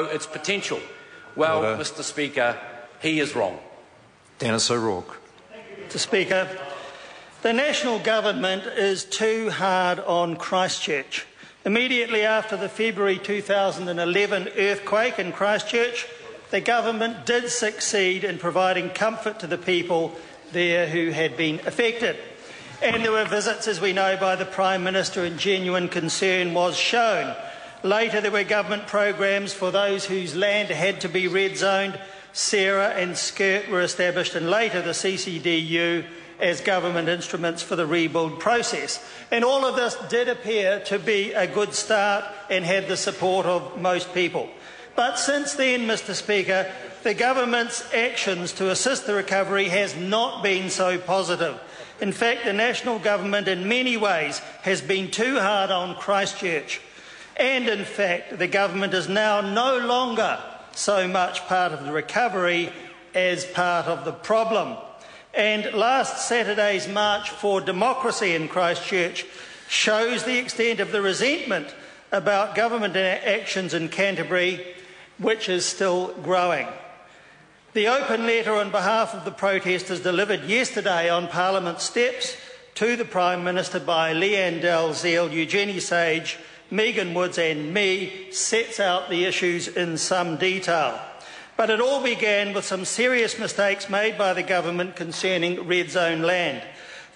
its potential. Well, Mr Speaker, he is wrong. Dennis O'Rourke. Mr Speaker, the National Government is too hard on Christchurch. Immediately after the February 2011 earthquake in Christchurch, the Government did succeed in providing comfort to the people there who had been affected. And there were visits, as we know, by the Prime Minister, and genuine concern was shown. Later there were government programs for those whose land had to be red zoned. SERA and SCIRT were established, and later the CCDU as government instruments for the rebuild process. And all of this did appear to be a good start and had the support of most people. But since then, Mr Speaker, the government's actions to assist the recovery has not been so positive. In fact, the National Government in many ways has been too hard on Christchurch. And in fact, the government is now no longer so much part of the recovery as part of the problem. And last Saturday's March for Democracy in Christchurch shows the extent of the resentment about government actions in Canterbury, which is still growing. The open letter on behalf of the protesters delivered yesterday on Parliament steps to the Prime Minister by Leanne Dalziel, Eugenie Sage, Megan Woods and me sets out the issues in some detail. But it all began with some serious mistakes made by the government concerning red zone land.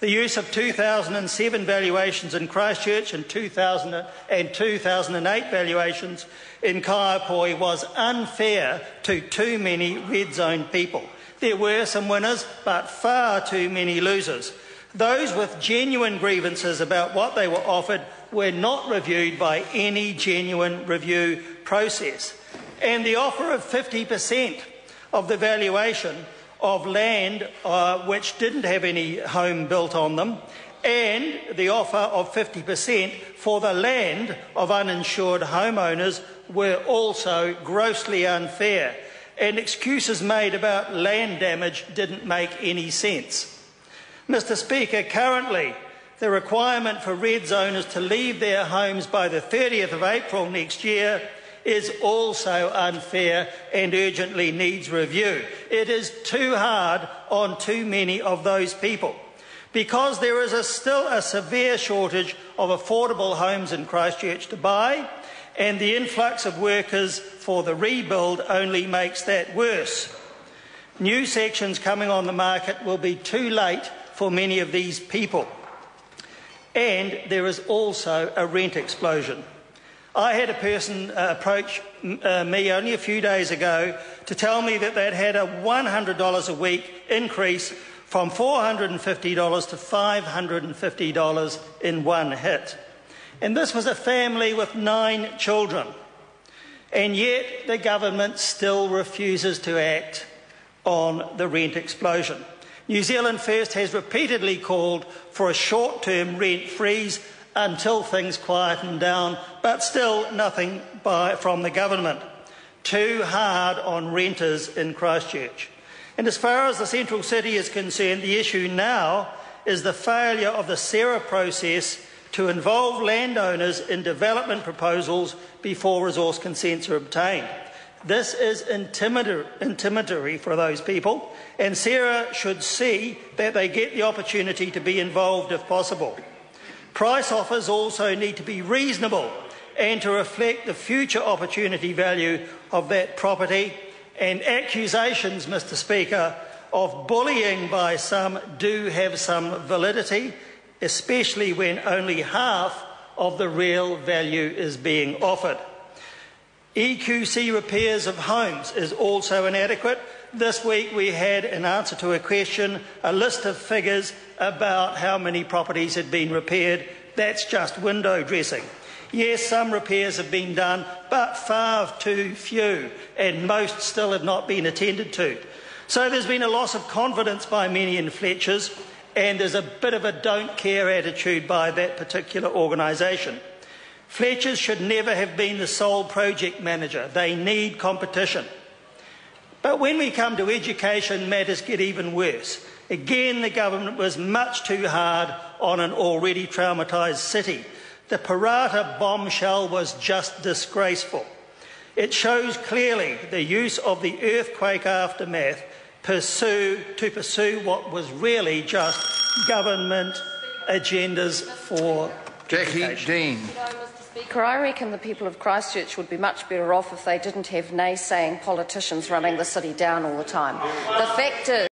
The use of 2007 valuations in Christchurch and 2008 valuations in Kaiapoi was unfair to too many red zone people. There were some winners, but far too many losers. Those with genuine grievances about what they were offered were not reviewed by any genuine review process. And the offer of 50% of the valuation of land which didn't have any home built on them, and the offer of 50% for the land of uninsured homeowners were also grossly unfair, and excuses made about land damage didn't make any sense. Mr Speaker, currently the requirement for red zoners to leave their homes by the 30th of April next year is also unfair and urgently needs review. It is too hard on too many of those people, because there is still a severe shortage of affordable homes in Christchurch to buy, and the influx of workers for the rebuild only makes that worse. New sections coming on the market will be too late for many of these people. And there is also a rent explosion. I had a person approach me only a few days ago to tell me that they'd had a $100 a week increase from $450 to $550 in one hit. And this was a family with 9 children. And yet the government still refuses to act on the rent explosion. New Zealand First has repeatedly called for a short-term rent freeze until things quieten down, but still nothing from the government. Too hard on renters in Christchurch. And as far as the central city is concerned, the issue now is the failure of the SERA process to involve landowners in development proposals before resource consents are obtained. This is intimidatory for those people, and SERA should see that they get the opportunity to be involved if possible. Price offers also need to be reasonable and to reflect the future opportunity value of that property, and accusations, Mr Speaker, of bullying by some do have some validity, especially when only half of the real value is being offered. EQC repairs of homes is also inadequate. This week we had, in answer to a question, a list of figures about how many properties had been repaired. That's just window dressing. Yes, some repairs have been done, but far too few, and most still have not been attended to. So there's been a loss of confidence by many in Fletcher's, and there's a bit of a don't care attitude by that particular organisation. Fletcher's should never have been the sole project manager. They need competition. But when we come to education, matters get even worse. Again, the government was much too hard on an already traumatised city. The Parata bombshell was just disgraceful. It shows clearly the use of the earthquake aftermath to pursue what was really just government agendas for Jackie education. Dean. Mr. Speaker, I reckon the people of Christchurch would be much better off if they didn't have naysaying politicians running the city down all the time. The fact is